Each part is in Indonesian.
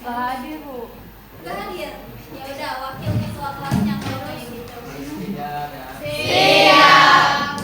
Gak hadir, Bu. Gak hadir? Ya udah, wakil ketua kelasnya kalau kayak gitu. Siap ya. Siap.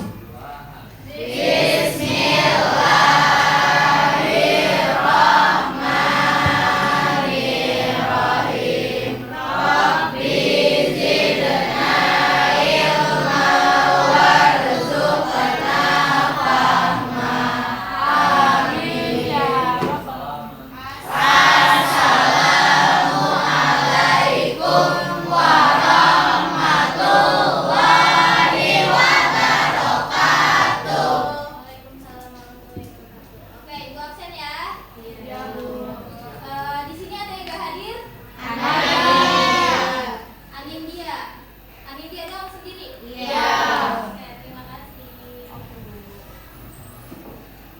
Waalaikumsalam warahmatullahi wabarakatuh. Oke, ibu absen ya. Iya, Bu. Di sini ada yang gak hadir? Anindya. Anindya dong sendiri? Iya. Oke, terima kasih.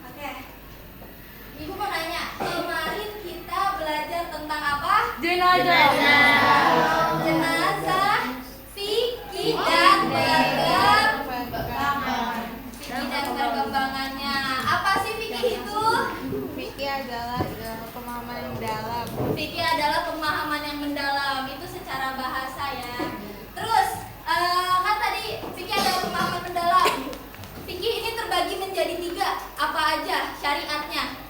Oke. Ibu mau nanya, kemarin kita belajar tentang apa? Jenazah. Jenazah, fikih dan perkembangannya. Apa sih fikih itu? Fikih adalah pemahaman yang dalam. Fikih adalah pemahaman yang mendalam, itu secara bahasa ya. Terus kan tadi fikih adalah pemahaman mendalam. Fikih ini terbagi menjadi 3. Apa aja syariatnya?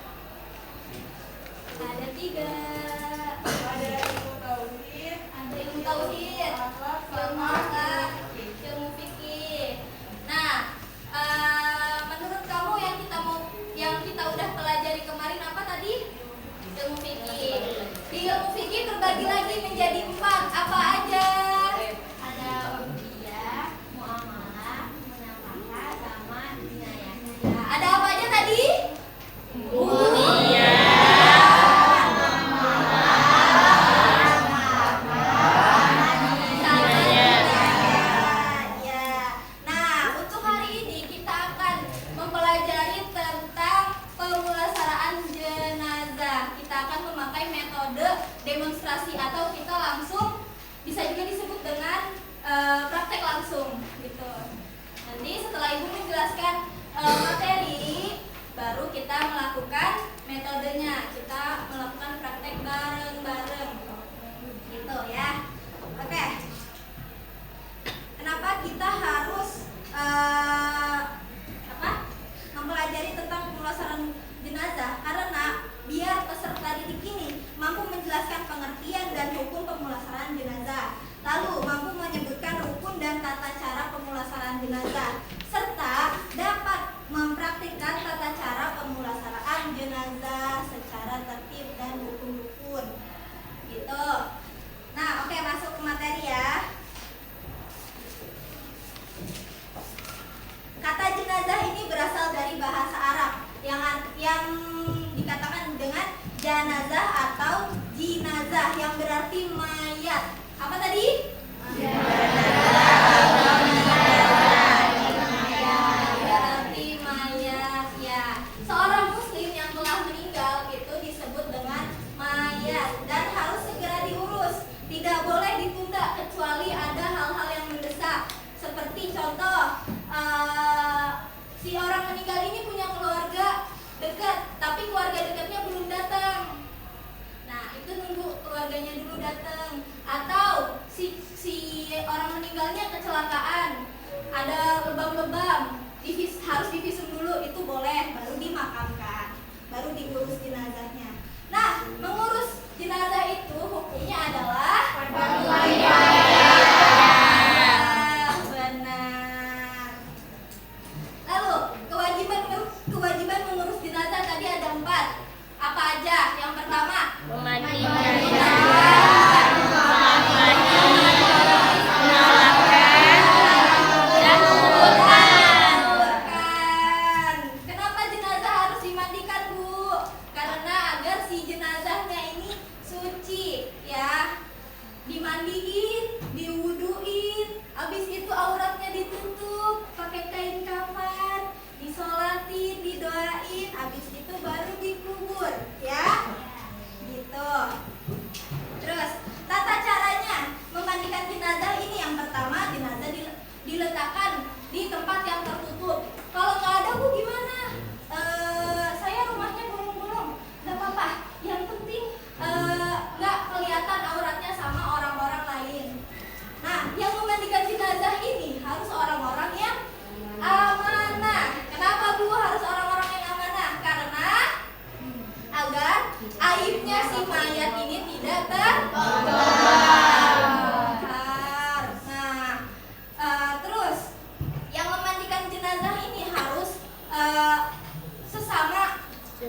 Ada 3. Ada ilmu tauhid, Ada ilmu tauhid, ilmu akhlak, ilmu fikih. Nah, menurut kamu yang kita udah pelajari kemarin apa tadi? Ilmu fikih. Di ilmu fikih terbagi lagi menjadi 4. Apa aja? Ada ubudiyah, muamalah, munafakah, sama jinayah. Nah, ada apa aja tadi? Ya. Nah, untuk hari ini kita akan mempelajari tentang pemulasaraan jenazah. Kita akan memakai metode demonstrasi atau kita langsung bisa juga disebut dengan praktek langsung gitu. Nanti setelah ibu menjelaskan materi, baru kita melakukan metodenya. Kita melakukan praktek bareng-bareng gitu ya. Oke. Kenapa kita harus mempelajari tentang pemulasaran jenazah? Karena biar peserta didik ini mampu menjelaskan pengertian dan hukum pemulasaran jenazah, lalu mampu menyebutkan rukun dan tata cara pemulasaran jenazah, serta dapat mempraktikkan tata cara pemulasaraan jenazah secara tertib dan rukun-rukun gitu. Nah, oke, masuk ke materi ya. Kata jenazah ini berasal dari bahasa Arab yang dikatakan dengan janazah atau jinazah yang berarti mayat. Apa tadi? Berarti mayat ya. Seorang muslim yang telah meninggal itu disebut dengan mayat dan harus segera diurus. Tidak boleh ditunda kecuali ada hal-hal yang mendesak. Seperti contoh, si orang meninggal ini punya keluarga dekat, tapi keluarga dekatnya belum datang. Nah, itu nunggu keluarganya dulu datang. Atau si orang meninggalnya kecelakaan, ada lebam-lebam, harus divisum dulu, itu boleh, baru dimakamkan, baru diurus jenazahnya. Nah, mengurus jenazah itu hukumnya adalah benar. Lalu kewajiban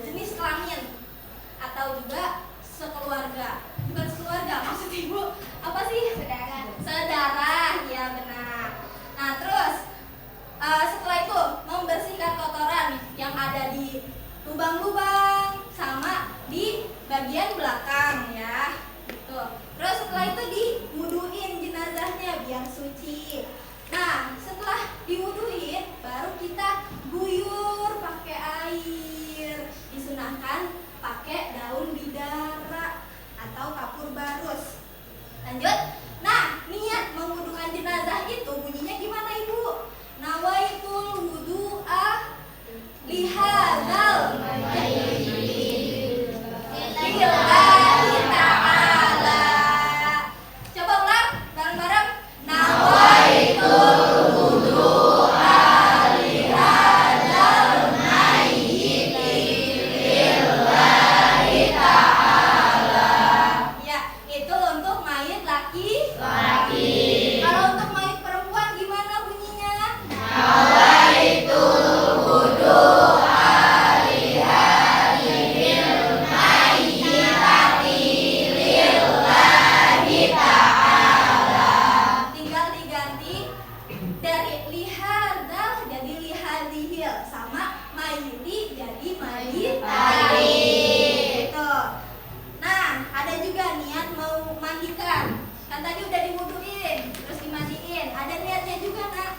jenis kelamin atau juga sekeluarga. Bukan sekeluarga, maksud ibu apa sih? Saudara, ya benar. Nah terus setelah itu membersihkan kotoran yang ada di lubang-lubang sama di bagian belakang ya. Gitu. Terus setelah itu diwuduin jenazahnya biar suci. Nah setelah diwuduin baru kita guyur pakai air. Disunahkan pakai daun bidara atau kapur barus. Lanjut. Nah niat mewudukan jenazah itu bunyinya gimana ibu? Nawaitul wudu'a lihadzal lillahi ta'ala. Coba ulang bareng-bareng. Nawaitul wudu'a lihadzal mayyiti lillahi ta'ala. Ya, itu untuk mayit laki. Kalau untuk mayit perempuan gimana bunyinya? Nawaitul wudu'a lihadzal mayyitati lillahi ta'ala. Tinggal diganti dari lihadzal jadi lihadzihil, sama mayyiti jadi mayyitati. Gitu. Nah, ada juga niat mau mandikan. Kan tadi udah diwuduin, terus dimandiin. Ada niatnya juga, Nak.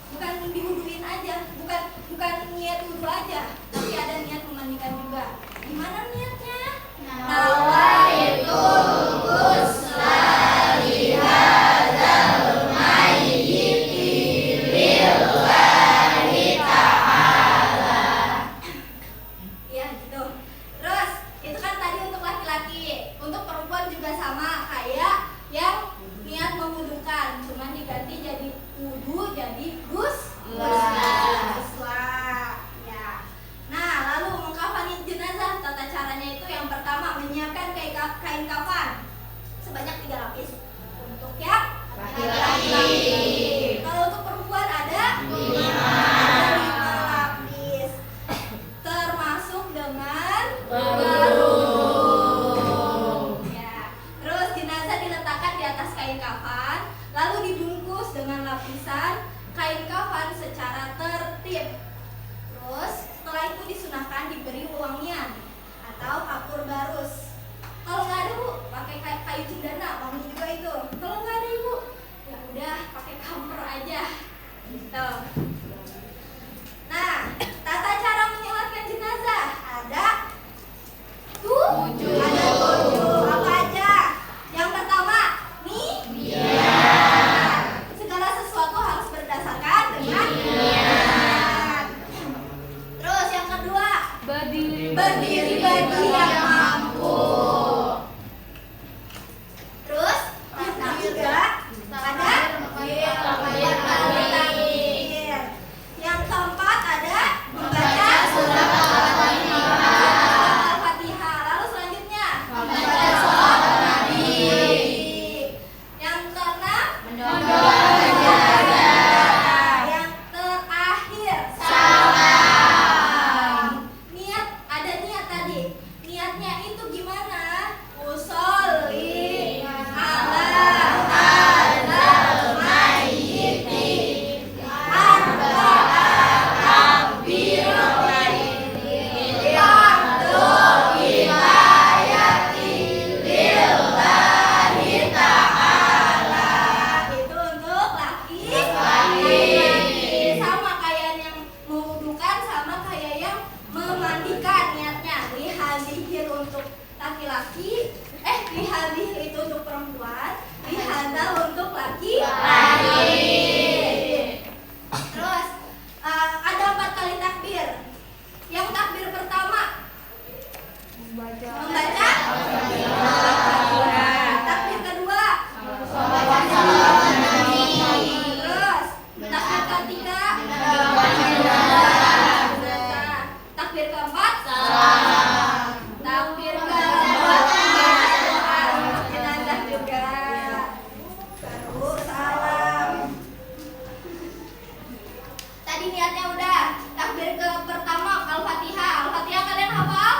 Bukan diwuduin aja, bukan niat wudu aja, tapi ada niat memandikan juga. Gimana niatnya? Nawaitul ghusla lihadzal mayyiti lillahi ta'ala. Ya gitu. Terus itu kan tadi untuk laki-laki. Untuk perempuan juga sama kayak yang niat mewudukan, cuman diganti jadi wudu jadi ghusla. Ya. Nah, lalu mengkafani jenazah, tata caranya itu yang pertama menyiapkan kain kafan sebanyak 3 lapis. Untuk yang laki-laki. Kalau untuk perempuan ada 5 lapis. Termasuk dengan berudung. Ya. Terus jenazah diletakkan di atas kain kafan, lalu dibungkus dengan lapisan kain kafan secara tertib. Terus setelah itu disunahkan diberi wangian atau kapur barus. Kalau nggak ada bu, pakai kayu cendana, wangi juga itu. Kalau nggak ada ibu, ya udah pakai kamper aja. Gitu. Nah, tata cara menyolatkan jenazah ada 7. Ada 7. Apa aja? Yang pertama, niat. Segala sesuatu harus berdasarkan dengan niat. Terus yang kedua, berdiri bagi yang mampu. Terus yang ketiga ada takbir. Yang keempat ada membaca surat Al-Fatihah. Lalu selanjutnya membaca sholat Nabi. Yang keenam mendoakan jenazah. Yang terakhir salam. Niat, ada niat tadi. Niatnya itu gimana? Usolli ala hadzal mayyiti arba'a takbiratin fardu kifayati lillahi ta'ala. Itu untuk laki-laki. Sama kayak yang mewudukan, sama kayak yang memandikan niatnya. Lihadzihil untuk laki-laki, lihadzihil itu untuk perempuan, lihadzal untuk laki-laki. Terus ada 4 kali takbir. Yang takbir pertama membaca takbir kedua terus takbir ketiga takbir keempat takbir keempat jenazah juga baru salam. Tadi niatnya udah. Takbir ke pertama Al-Fatihah. Al-Fatihah kalian hafal?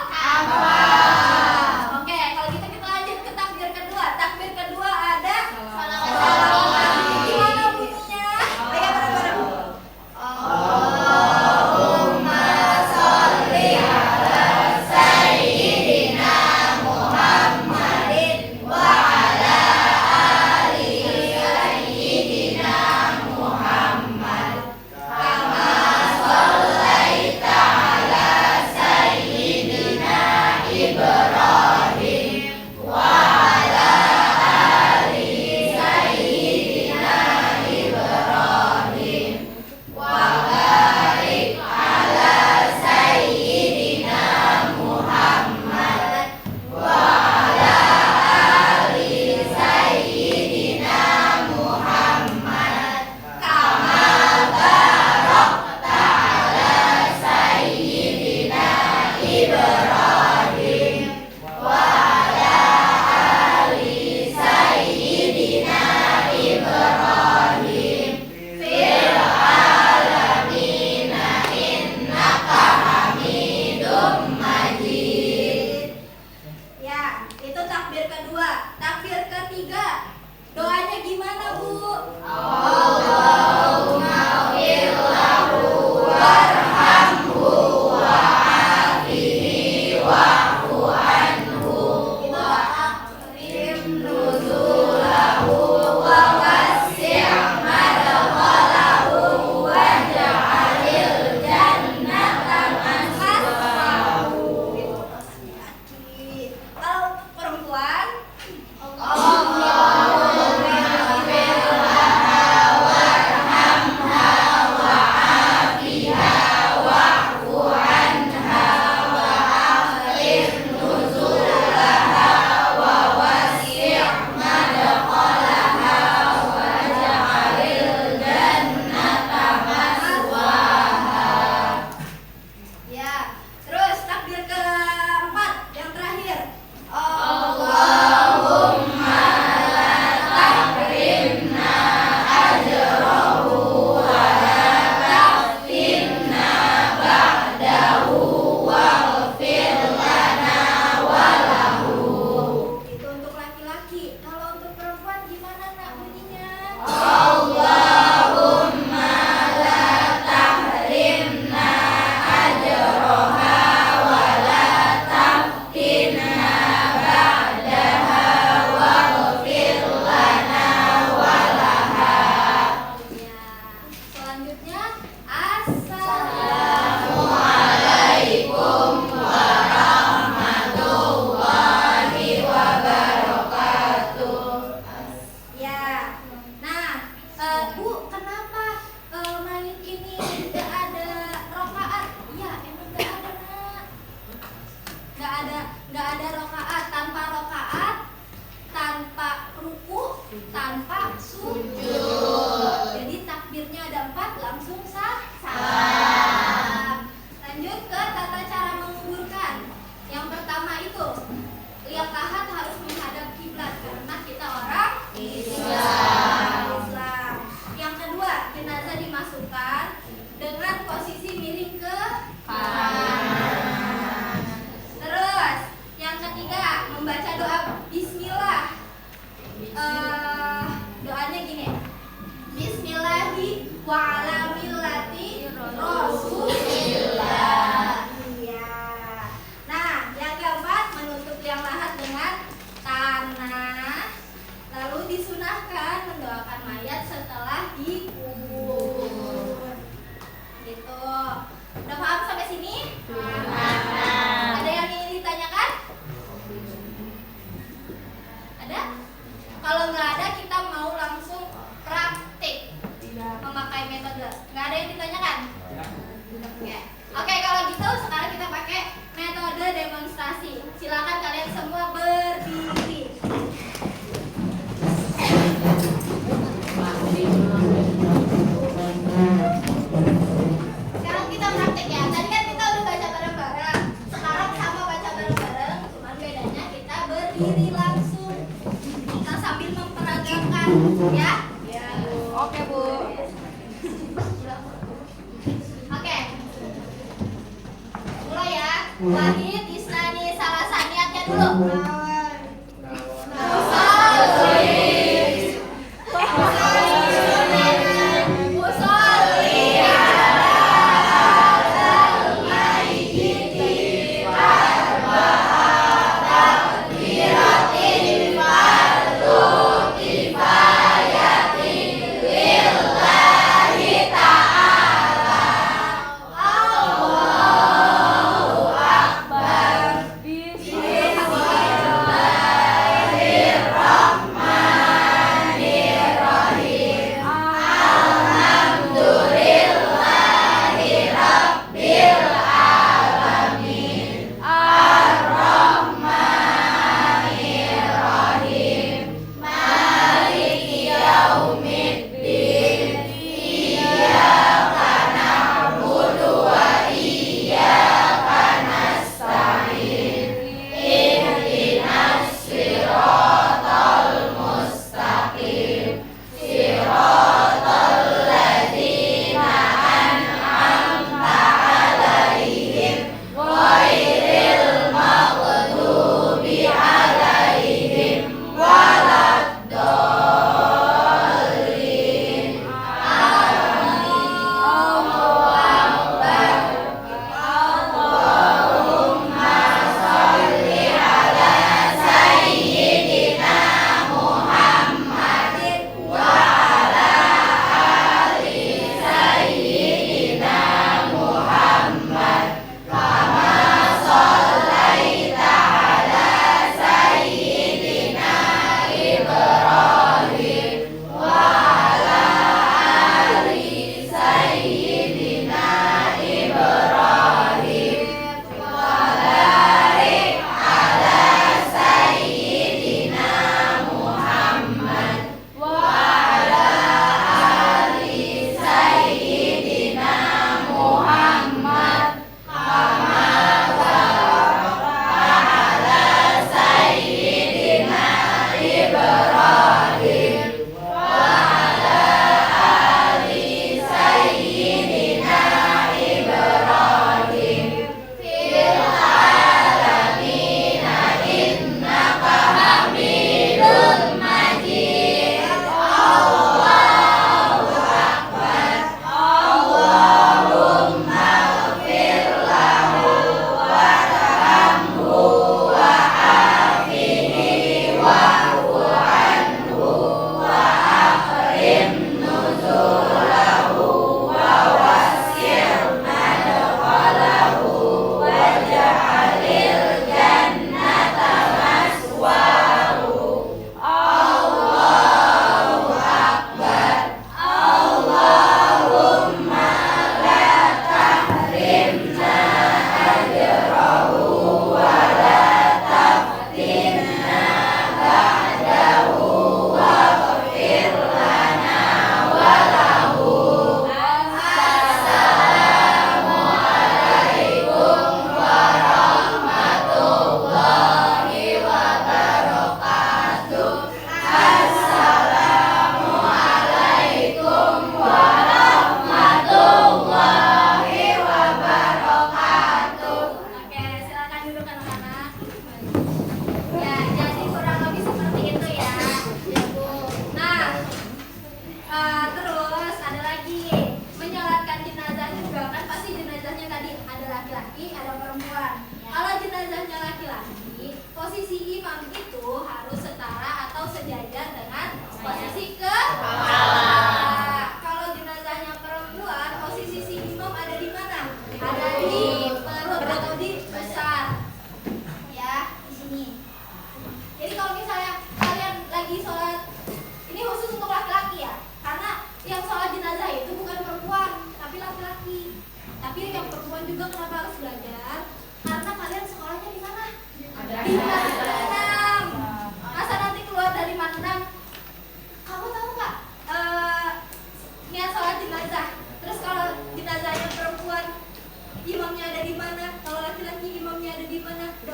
Ya? Oke, Bu. Oke. Mulai ya. Wahid, Isnani, Salasan. Niatnya dulu.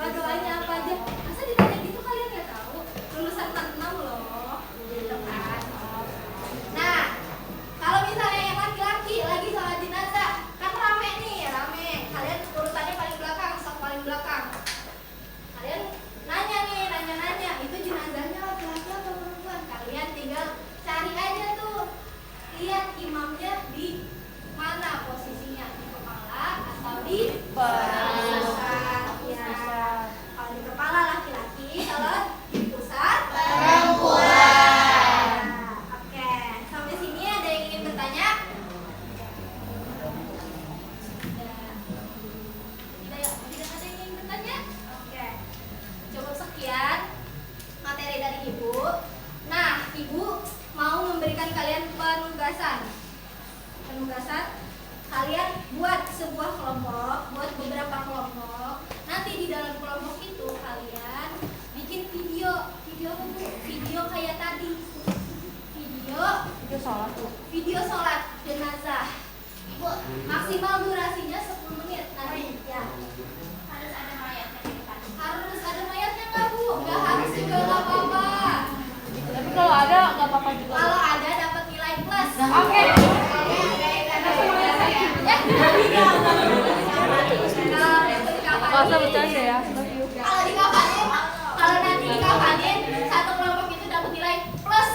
doa-doanya apa aja. Masa ditanya gitu kalian nggak tahu? Lulusan 46 loh. Gitu kan. dalam kelompok itu kalian bikin video apa tuh? Video kayak tadi. Video sholat jenazah. Bu, maksimal durasinya 10 menit. Nanti ya. Harus ada mayatnya di depan. Harus ada mayatnya nggak Bu? Nggak harus juga nggak apa-apa. Tapi kalau ada nggak apa-apa juga. Kalau ada dapat nilai plus. Oke. Masa bercanda ya? Kalau dikafanin, kalau nanti dikafanin satu kelompok itu dapat nilai plus.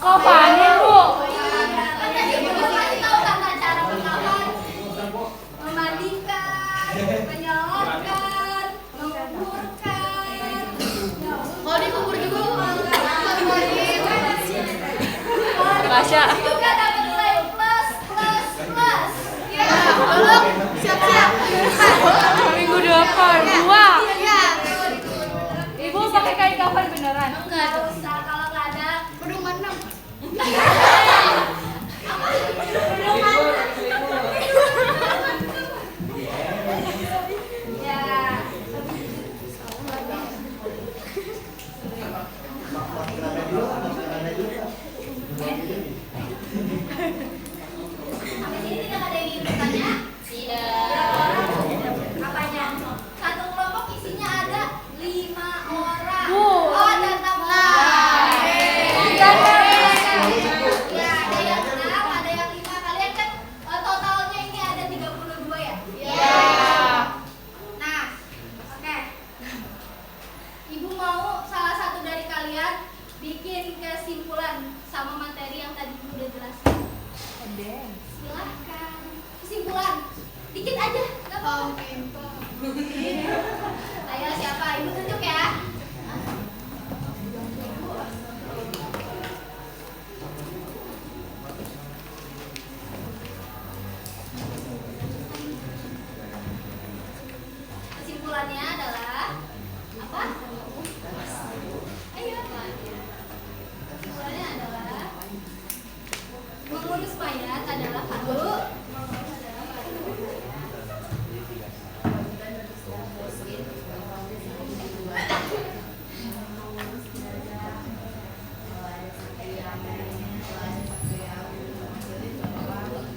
Kafanin Bu. Kan tadi ibu kasih tahu tata cara mengkafan, memandikan, menyolatkan, menguburkan. Kalau dikubur juga Basya. Juga dapat nilai plus. ya. Lalu siap-siap. Minggu depan 2. Ya. Ibu pakai kain kafan beneran? Nggak usah kalau nggak ada. Pedungan 6. Ya. Sampai sini tidak ada yang ingin bertanya? Apanya? Satu kelompok isinya ada 5 orang. Bu. Oh, ada 6 orang. Ya, ada yang 6, ada yang 5. Kalian kan totalnya ini ada 32 ya? Ya. Nah, oke. Ibu mau salah satu dari kalian bikin kesimpulan sama materi yang tadi Ibu udah jelasin. Silahkan. Kesimpulan. Dikit aja, nggak apa-apa. Ayo siapa? Ibu tunjuk ya. Kesimpulannya adalah apa? Ayo. Kesimpulannya adalah mengurus mayat adalah fardu.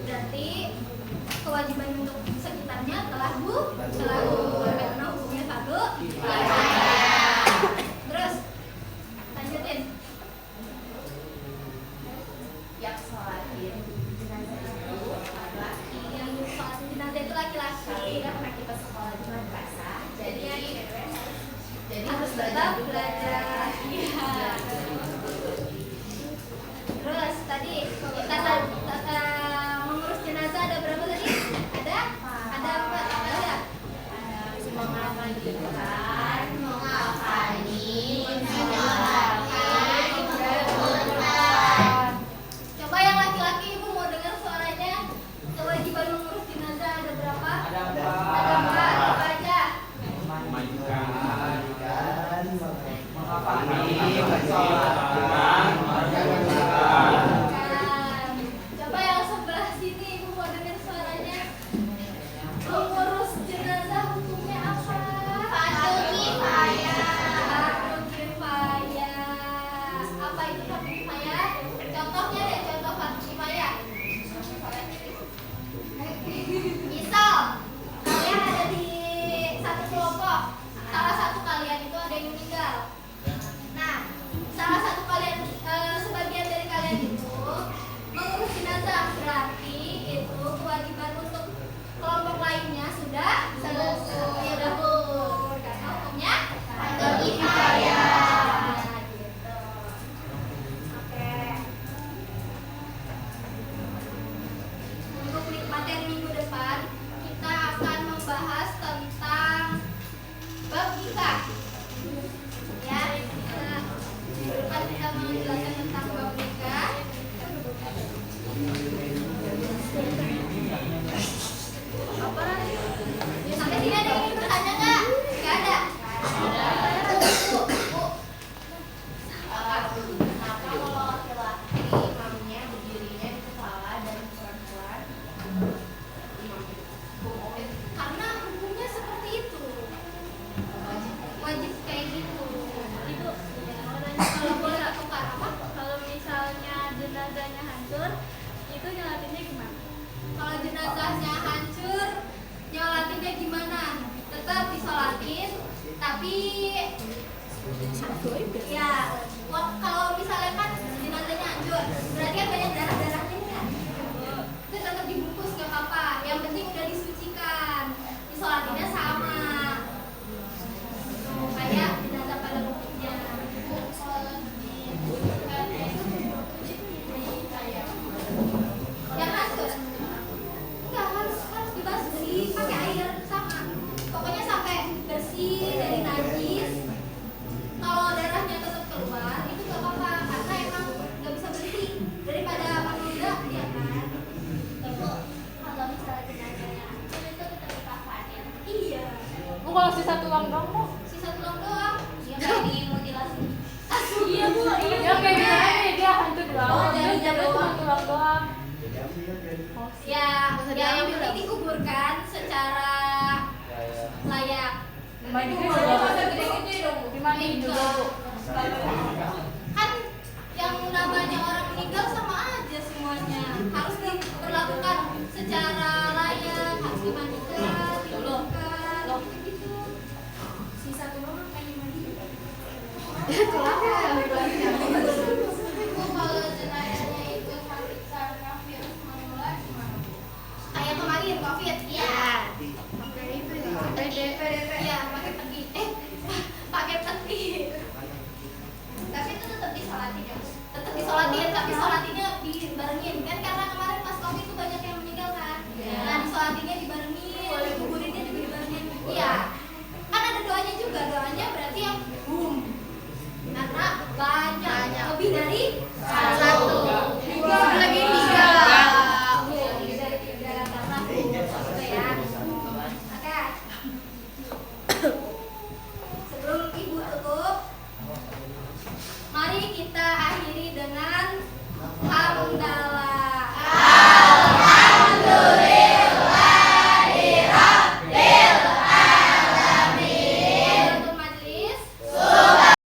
Berarti kewajiban untuk sekitarnya telah karena hukumnya fardu. Terus lanjutin. Yang sholatin jenazah itu laki-laki. Yang sholat jenazah itu laki-laki. Karena kita sekolah di madrasah, jadi Harus tetap belajar. Iya. Terus tadi kita mengurus jenazah ada berapa tadi? Ada 4. Apa ya? mengamankan, mengafani, Coba yang laki-laki Ibu mau dengar suaranya. Kewajiban mengurus jenazah ada berapa? Ada 4. Apa aja? Coba yang sebelah sini Ibu mau dengar suaranya. Mengurus jenazah hukumnya apa? fardu Tapi ya, kalau misalnya kan jenazahnya hancur, berarti kan banyak darah-darahnya nih kan? Itu tetap dibungkus nggak apa-apa. Yang penting udah disucikan, disolatinnya sama. Kayak jenazah pada umumnya. Yang hancur, enggak harus dibasuh pakai air sama. Pokoknya sampai bersih dari najis. Kalau darahnya tetap keluar itu gak apa-apa karena emang gak bisa berhenti daripada menunda ya kan. Ibu, kalau misalnya jenazahnya hancur itu tetap dikafanin. Iya, Bu kalau sisa tulang dong bu. sisa tulang doang. Yang kayak dimutilasi. Iya bu, iya. Ya kayak gini aja dia hancur di laut. Oh, Dia jadi jatuh cuma doang. tulang doang. Ya, yang penting dikuburkan secara layak. Dimandiin juga bu. Dimandiin juga bu. Kan yang namanya orang meninggal sama aja semuanya. Harus diperlakukan secara layak, harus dimandikan, dikuburkan, gitu. Sisa tulang apa yang dimandikan? Ibu, kalau jenazahnya itu sakit karena virus menular gimana? Kayak kemarin COVID. Iya. Iya,